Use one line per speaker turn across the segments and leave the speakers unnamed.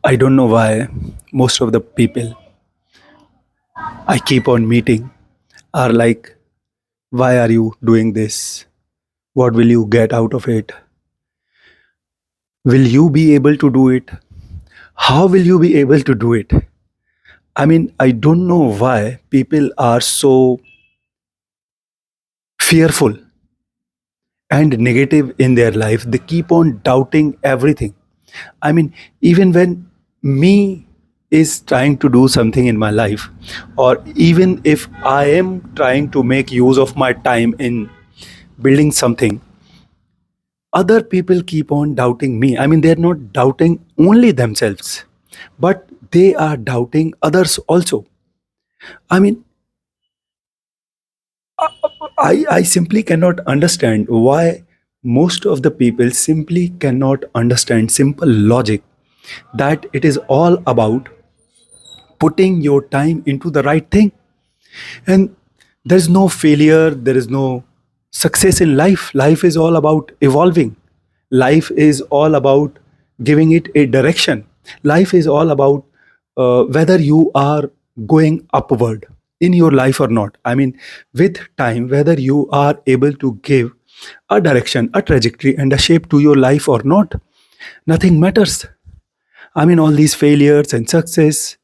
I don't know why most of the people I keep on meeting are like, why are you doing this? What will you get out of it? Will you be able to do it? How will you be able to do it? I mean, I don't know why people are so fearful and negative in their life. They keep on doubting everything. I mean, even when me is trying to do something in my life, or even if I am trying to make use of my time in building something, other people keep on doubting me. I mean, they're not doubting only themselves, but they are doubting others also. I mean, I simply cannot understand why most of the people simply cannot understand simple logic that it is all about putting your time into the right thing. And there's no failure, there is no success in life. Life is all about evolving, life is all about giving it a direction, life is all about whether you are going upward in your life or not. I mean, with time, whether you are able to give a direction, a trajectory, and a shape to your life or not, nothing matters. I mean, all these failures and success,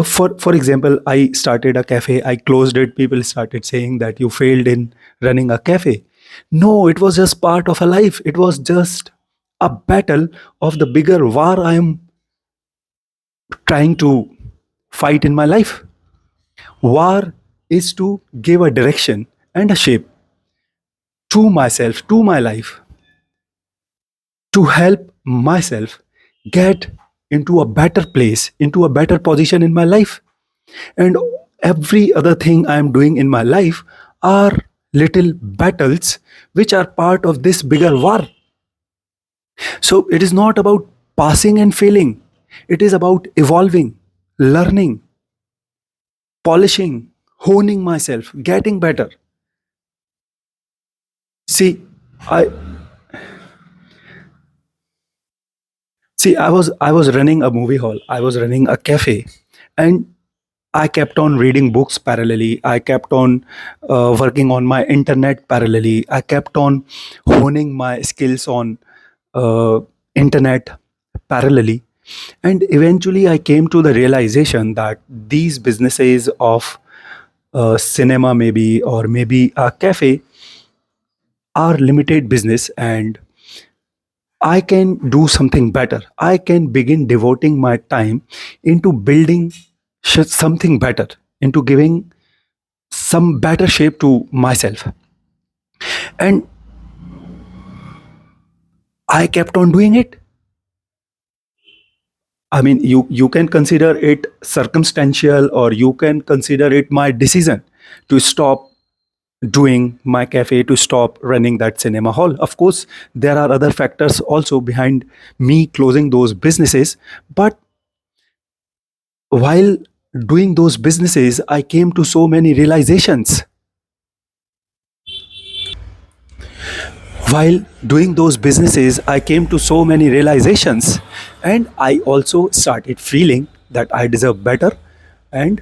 for example, I started a cafe, I closed it, people started saying that you failed in running a cafe. No, it was just part of a life, it was just a battle of the bigger war I am trying to fight in my life. War is to give a direction and a shape to myself, to my life, to help myself get into a better place, into a better position in my life. And every other thing I am doing in my life are little battles which are part of this bigger war. So it is not about passing and failing, it is about evolving, learning, polishing, honing myself, getting better. See, I I was running a movie hall, I was running a cafe, and I kept on reading books parallelly. I kept on working on my internet parallelly. I kept on honing my skills on uh, internet parallelly. And eventually, I came to the realization that these businesses of cinema, maybe, or maybe a cafe, are limited business, and I can do something better. I can begin devoting my time into building something better, into giving some better shape to myself. And I kept on doing it. I mean, you can consider it circumstantial, or you can consider it my decision to stop doing my cafe, to stop running that cinema hall. Of course, there are other factors also behind me closing those businesses, but while doing those businesses, I came to so many realizations. While doing those businesses, I came to so many realizations, and I also started feeling that I deserve better and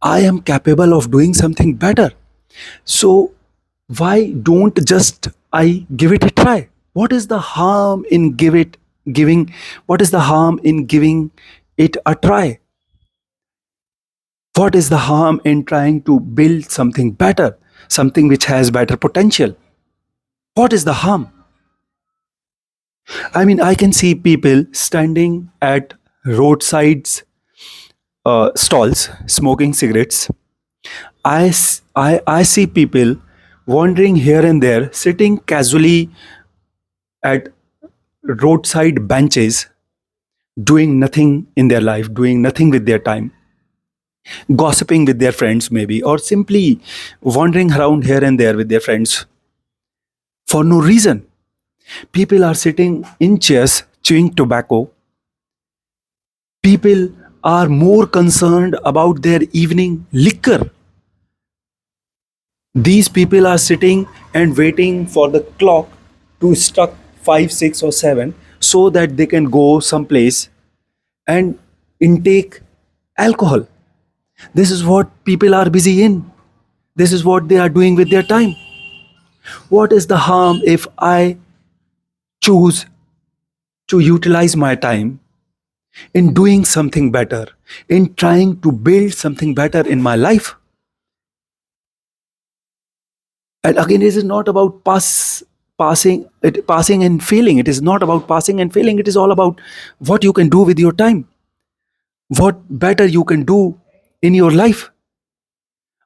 I am capable of doing something better. So, why don't just I give it a try? What is the harm in giving? What is the harm in giving it a try? What is the harm in trying to build something better, something which has better potential? What is the harm? I mean, I can see people standing at roadsides stalls smoking cigarettes. I see people wandering here and there, sitting casually at roadside benches, doing nothing in their life, doing nothing with their time, gossiping with their friends, maybe, or simply wandering around here and there with their friends for no reason. People are sitting in chairs chewing tobacco. People are more concerned about their evening liquor. These people are sitting and waiting for the clock to struck 5, 6, or 7 so that they can go someplace and intake alcohol. This is what people are busy in. This is what they are doing with their time. What is the harm if I choose to utilize my time in doing something better, in trying to build something better in my life? And again, it is not about passing and failing. It is not about passing and failing. It is all about what you can do with your time, what better you can do in your life.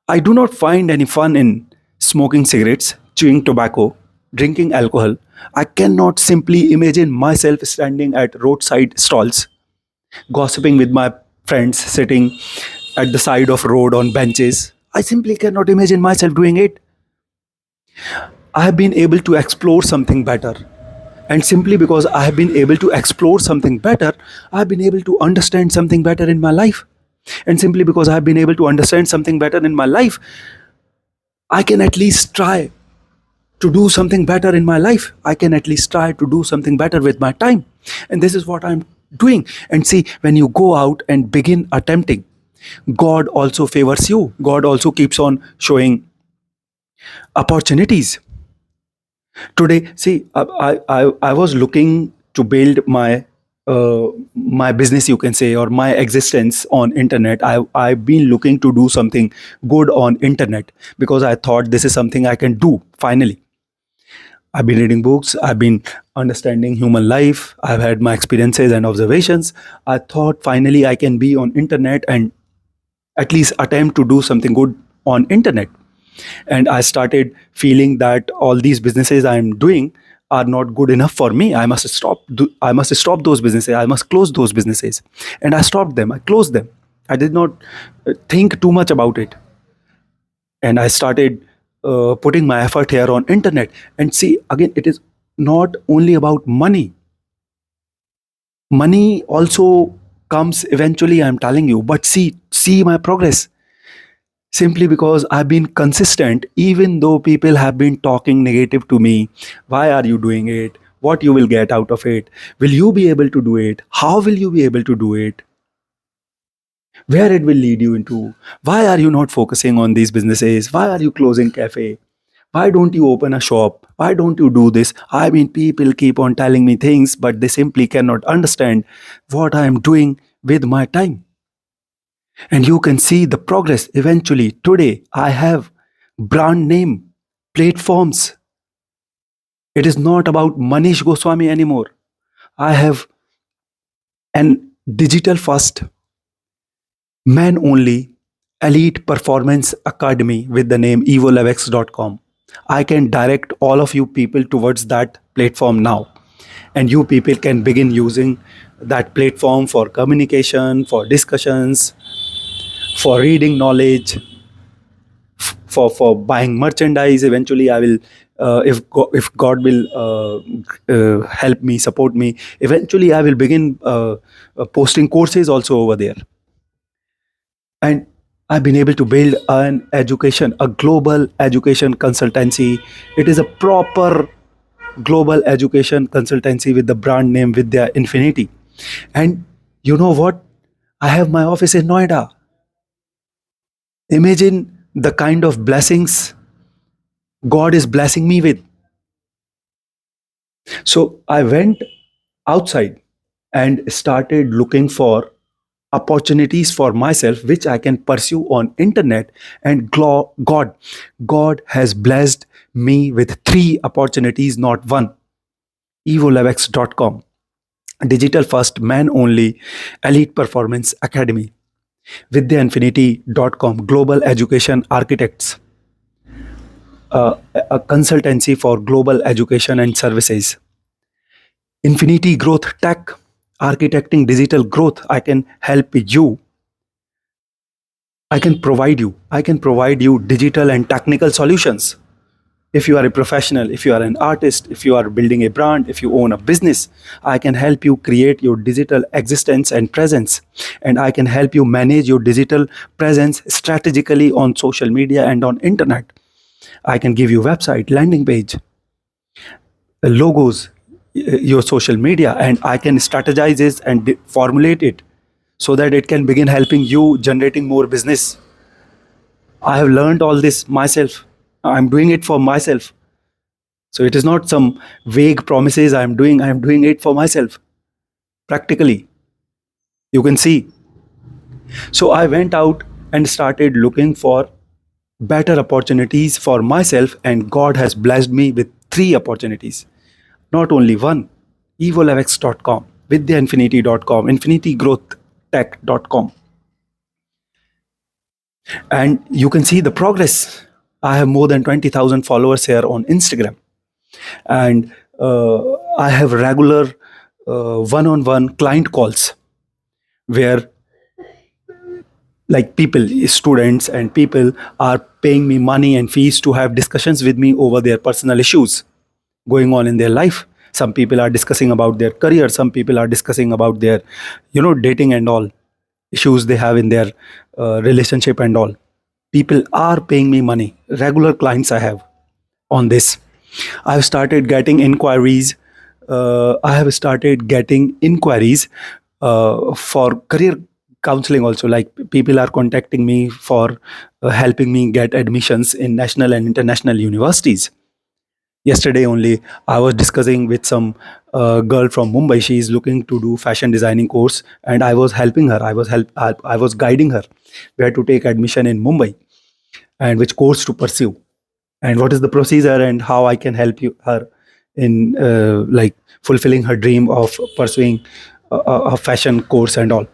I do not find any fun in smoking cigarettes, chewing tobacco, drinking alcohol. I cannot simply imagine myself standing at roadside stalls, gossiping with my friends, sitting at the side of road on benches. I simply cannot imagine myself doing it. I have been able to explore something better. And simply because I have been able to explore something better, I have been able to understand something better in my life. And simply because I have been able to understand something better in my life, I can at least try to do something better in my life. I can at least try to do something better with my time. And this is what I'm doing. And see, when you go out and begin attempting, God also favors you. God also keeps on showing opportunities. Today, see, I was looking to build my business, you can say, or my existence on internet. I've been looking to do something good on internet because I thought this is something I can do finally. I've been reading books, I've been understanding human life, I've had my experiences and observations. I thought finally I can be on internet and at least attempt to do something good on internet. And I started feeling that all these businesses I'm doing are not good enough for me. I must stop those businesses. I must close those businesses. And I stopped them. I closed them. I did not think too much about it. And I started putting my effort here on internet. And see, again, it is not only about money. Money also comes eventually, I'm telling you. But see my progress. Simply because I've been consistent, even though people have been talking negative to me. Why are you doing it? What you will get out of it? Will you be able to do it? How will you be able to do it? Where it will lead you into? Why are you not focusing on these businesses? Why are you closing cafe? Why don't you open a shop? Why don't you do this? I mean, people keep on telling me things, but they simply cannot understand what I am doing with my time. And you can see the progress eventually. Today, I have brand name platforms. It is not about Manish Goswami anymore. I have an digital first, man only elite performance academy with the name evolevex.com. I can direct all of you people towards that platform now. And you people can begin using that platform for communication, for discussions, for reading knowledge, for buying merchandise. Eventually I will, if God will help me, support me, eventually I will begin posting courses also over there. And I've been able to build an education, a global education consultancy. It is a proper global education consultancy with the brand name Vidya Infinity. And you know what, I have my office in Noida. Imagine the kind of blessings God is blessing me with. So I went outside and started looking for opportunities for myself which I can pursue on internet. And God has blessed me with three opportunities, not one. evolevex.com, digital first, man only elite performance academy. vidyainfinity.com, global education architects, a consultancy for global education and services. Infinity Growth Tech, architecting digital growth. I can help you. I can provide you digital and technical solutions. If you are a professional, if you are an artist, if you are building a brand, if you own a business, I can help you create your digital existence and presence. And I can help you manage your digital presence strategically on social media and on internet. I can give you website, landing page, logos, your social media, and I can strategize it and formulate it so that it can begin helping you generating more business. I have learned all this myself. I'm doing it for myself. So it is not some vague promises I'm doing it for myself. Practically, you can see. So I went out and started looking for better opportunities for myself, and God has blessed me with three opportunities. Not only one. evolfx.com, vidyainfinity.com, infinitygrowthtech.com. And you can see the progress. I have more than 20,000 followers here on Instagram. And I have regular one-on-one client calls where like people, students and people are paying me money and fees to have discussions with me over their personal issues going on in their life. Some people are discussing about their career, some people are discussing about their dating and all issues they have in their relationship and all. People are paying me money, regular clients I have on this. I've started getting inquiries. I have started getting inquiries for career counseling also. Like people are contacting me for helping me get admissions in national and international universities. Yesterday only, I was discussing with some girl from Mumbai. She is looking to do fashion designing course, and I was helping her. I was guiding her where to take admission in Mumbai and which course to pursue and what is the procedure and how I can help her in like fulfilling her dream of pursuing a fashion course and all.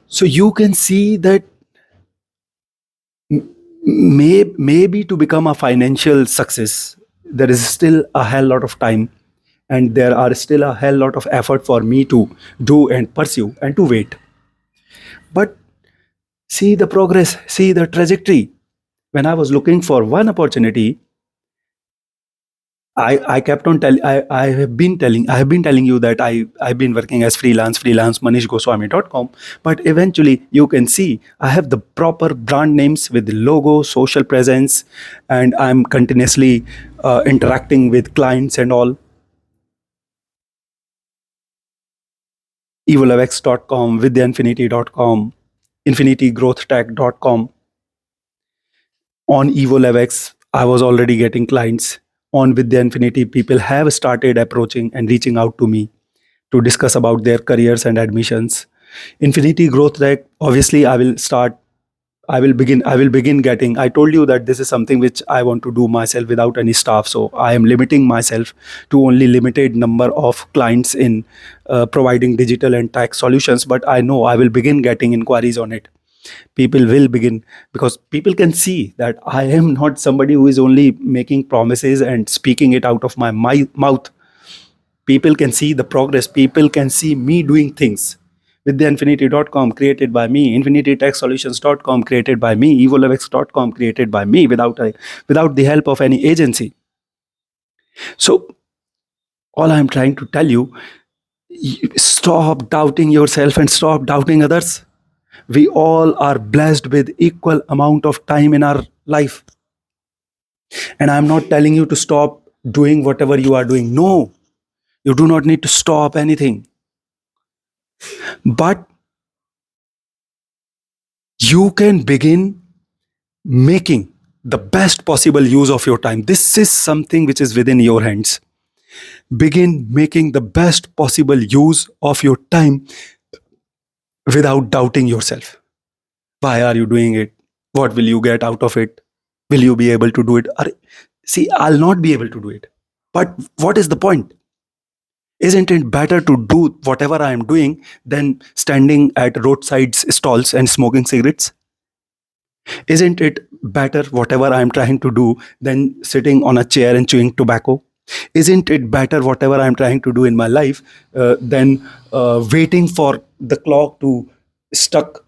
So you can see that maybe to become a financial success, there is still a hell lot of time, and there are still a hell lot of effort for me to do and pursue and to wait. But see the progress, see the trajectory. When I was looking for one opportunity, I kept on telling I have been telling you that I've been working as freelance manishgoswami.com, but eventually you can see I have the proper brand names with the logo, social presence, and I'm continuously interacting with clients and all. evolfx.com, vidyainfinity.com, infinitygrowthtech.com. On EvoLevX, I was already getting clients. On Vidya Infinity, people have started approaching and reaching out to me to discuss about their careers and admissions. Infinity Growth Tech, obviously, I will begin getting. I told you that this is something which I want to do myself without any staff. So I am limiting myself to only limited number of clients in providing digital and tax solutions. But I know I will begin getting inquiries on it. People will begin, because people can see that I am not somebody who is only making promises and speaking it out of my mouth. People can see the progress, people can see me doing things. With the infinity.com created by me, infinitytechsolutions.com created by me, evolfx.com created by me, without the help of any agency. So all I am trying to tell you, stop doubting yourself and stop doubting others. We all are blessed with equal amount of time in our life, and I'm not telling you to stop doing whatever you are doing. No, you do not need to stop anything, but you can begin making the best possible use of your time. This is something which is within your hands. Begin making the best possible use of your time without doubting yourself. Why are you doing it? What will you get out of it? Will you be able to do it? See, I'll not be able to do it. But what is the point? Isn't it better to do whatever I am doing than standing at roadside stalls and smoking cigarettes? Isn't it better whatever I am trying to do than sitting on a chair and chewing tobacco? Isn't it better whatever I am trying to do in my life than waiting for the clock to stuck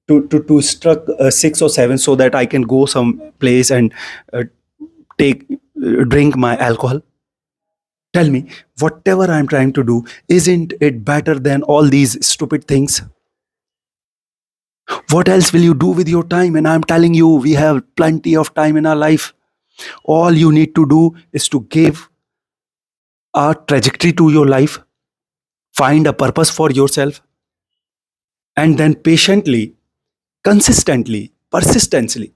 to struck 6 or 7 so that I can go some place and uh, take drink my alcohol? Tell me, whatever I'm trying to do, isn't it better than all these stupid things? What else will you do with your time? And I'm telling you, we have plenty of time in our life. All you need to do is to give a trajectory to your life, find a purpose for yourself, and then patiently, consistently, consistently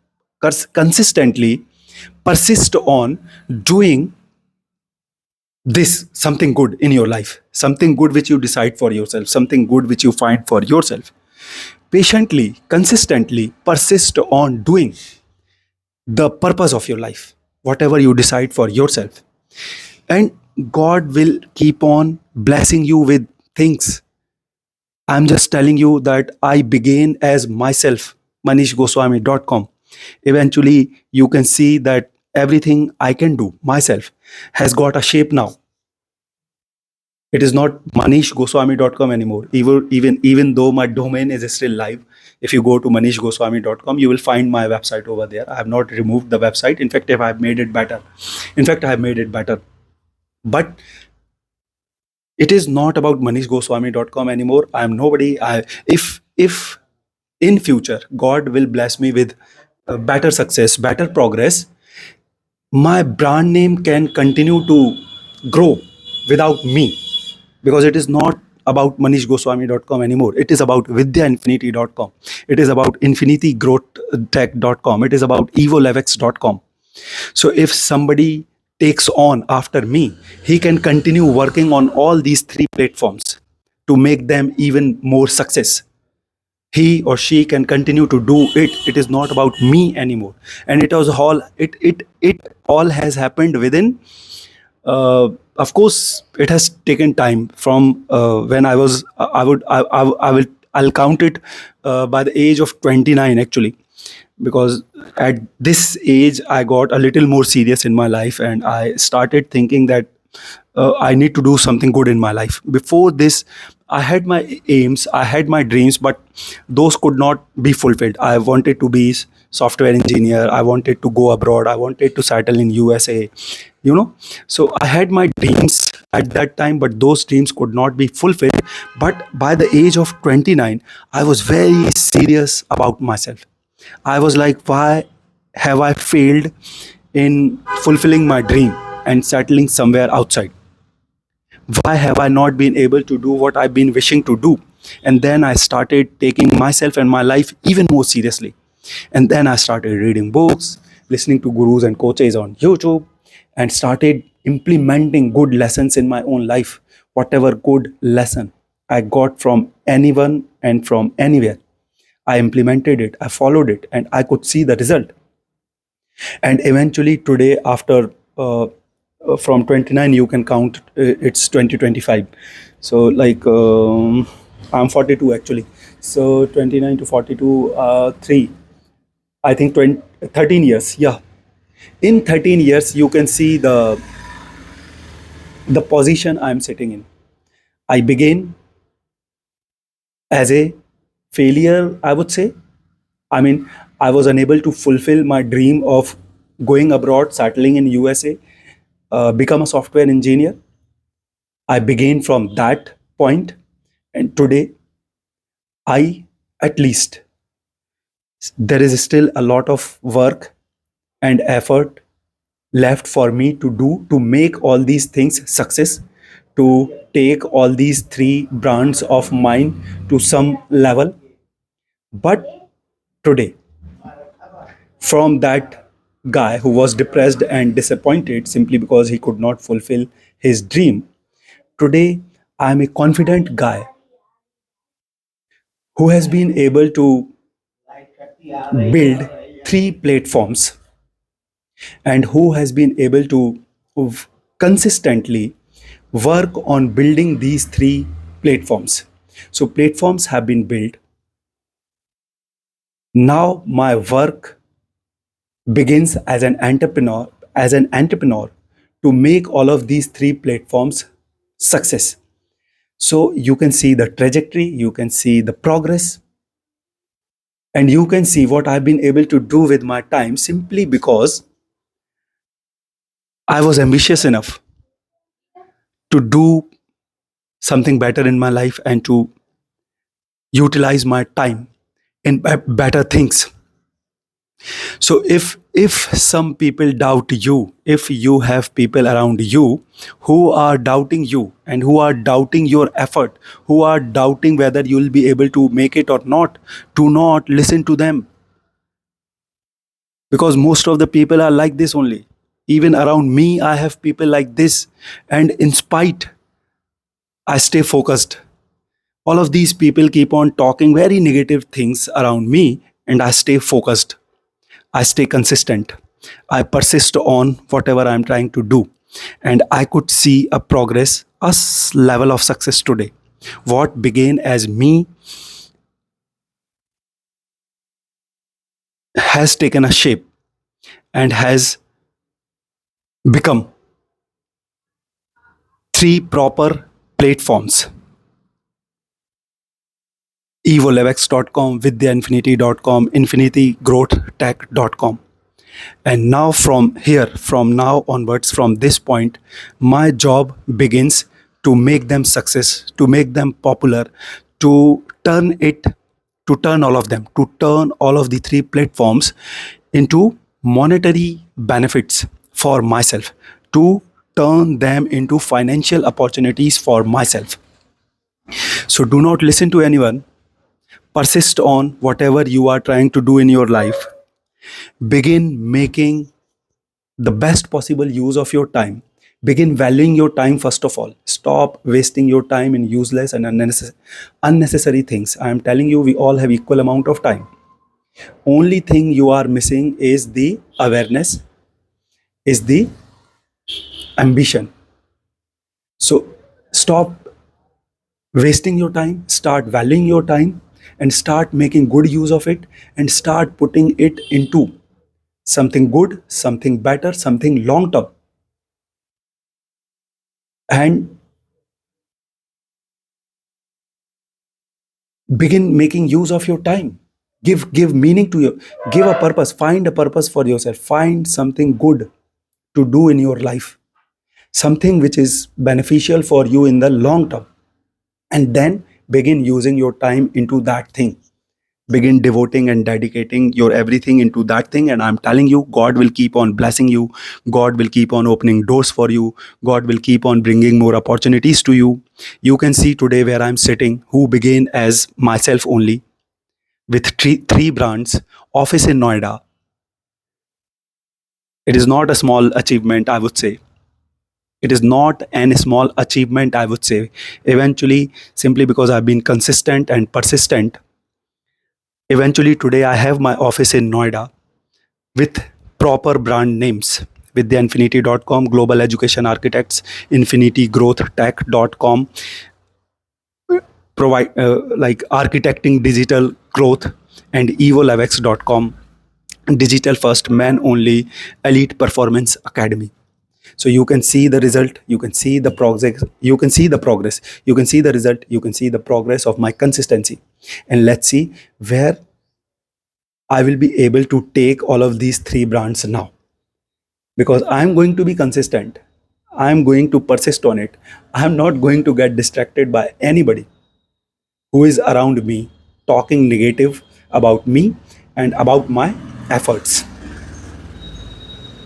persist on doing this something good in your life, something good which you decide for yourself, something good which you find for yourself. Patiently, consistently persist on doing the purpose of your life, whatever you decide for yourself. And God will keep on blessing you with things. I'm just telling you that I began as myself, manishgoswami.com. Eventually, you can see that everything I can do myself has got a shape now. It is not manishgoswami.com anymore. Even though my domain is still live, if you go to manishgoswami.com, you will find my website over there. I have not removed the website. In fact, if I have made it better. In fact, I have made it better. But it is not about manishgoswami.com anymore. I am nobody. If in future God will bless me with better success, better progress, my brand name can continue to grow without me, because it is not about manishgoswami.com anymore. It is about vidyainfinity.com. It is about infinitygrowthtech.com. It is about evolevex.com. So if somebody takes on after me, he can continue working on all these three platforms to make them even more success. He or she can continue to do it. It is not about me anymore. And it all has happened within, of course, it has taken time from when I was I would I will I'll count it by the age of 29 actually, because at this age I got a little more serious in my life and I started thinking that I need to do something good in my life. Before this, I had my aims, I had my dreams, but those could not be fulfilled. I wanted to be software engineer, I wanted to go abroad, I wanted to settle in USA, you know. So I had my dreams at that time, but those dreams could not be fulfilled. But by the age of 29, I was very serious about myself. I was like, why have I failed in fulfilling my dream and settling somewhere outside? Why have I not been able to do what I've been wishing to do? And then I started taking myself and my life even more seriously. And then I started reading books, listening to gurus and coaches on YouTube, and started implementing good lessons in my own life. Whatever good lesson I got from anyone and from anywhere, I implemented it, I followed it, and I could see the result. And eventually today, after from 29 you can count, it's 2025. So like, I'm 42 actually. So 29 to 42, 3, I think 20, 13 years, yeah. In 13 years you can see the position I'm sitting in. I began as a failure, I would say. I mean, I was unable to fulfill my dream of going abroad, settling in USA, become a software engineer. I began from that point, and today, I, at least, there is still a lot of work and effort left for me to do to make all these things success, to take all these three brands of mine to some level. But today, from that guy who was depressed and disappointed simply because he could not fulfill his dream, today I am a confident guy who has been able to build three platforms and who has been able to consistently work on building these three platforms. So, platforms have been built. Now, my work begins as an entrepreneur to make all of these three platforms success. So, you can see the trajectory, you can see the progress, and you can see what I've been able to do with my time simply because I was ambitious enough to do something better in my life and to utilize my time in better things. So if some people doubt you, if you have people around you who are doubting you and who are doubting your effort, who are doubting whether you will be able to make it or not, do not listen to them, because most of the people are like this only. Even around me, I have people like this, and in spite, I stay focused. All of these people keep on talking very negative things around me, and I stay focused. I stay consistent. I persist on whatever I'm trying to do. And I could see a progress, level of success today. What began as me has taken a shape and has become three proper platforms: evolevex.com, vidyainfinity.com, infinitygrowthtech.com. And now, from here, from now onwards, from this point, my job begins to make them success, to make them popular, to turn it, to turn all of them, to turn all of the three platforms into monetary benefits for myself, to turn them into financial opportunities for myself. So do not listen to anyone. Persist on whatever you are trying to do in your life. Begin making the best possible use of your time. Begin valuing your time first of all. Stop wasting your time in useless and unnecessary things. I am telling you, we all have equal amount of time. Only thing you are missing is the awareness, is the ambition. So stop wasting your time, start valuing your time, and start making good use of it, and start putting it into something good, something better, something long term. And begin making use of your time. Give meaning to your, give a purpose, find a purpose for yourself, find something good to do in your life, something which is beneficial for you in the long term, and then begin using your time into that thing. Begin devoting and dedicating your everything into that thing, and I'm telling you, God will keep on blessing you. God will keep on opening doors for you. God will keep on bringing more opportunities to you. You can see today where I'm sitting, who began as myself only, with three brands, office in Noida. It is not a small achievement, I would say. It is not an small achievement, I would say. Eventually, simply because I've been consistent and persistent, eventually today I have my office in Noida with proper brand names: vidyainfinity.com, Global Education Architects, infinitygrowthtech.com, provide like architecting digital growth, and evolevex.com, digital first man only elite performance academy. So you can see the result, you can see the progress, you can see the progress, you can see the result, you can see the progress of my consistency. And let's see where I will be able to take all of these three brands now, because I'm going to be consistent. I'm going to persist on it. I'm not going to get distracted by anybody who is around me talking negative about me and about my efforts.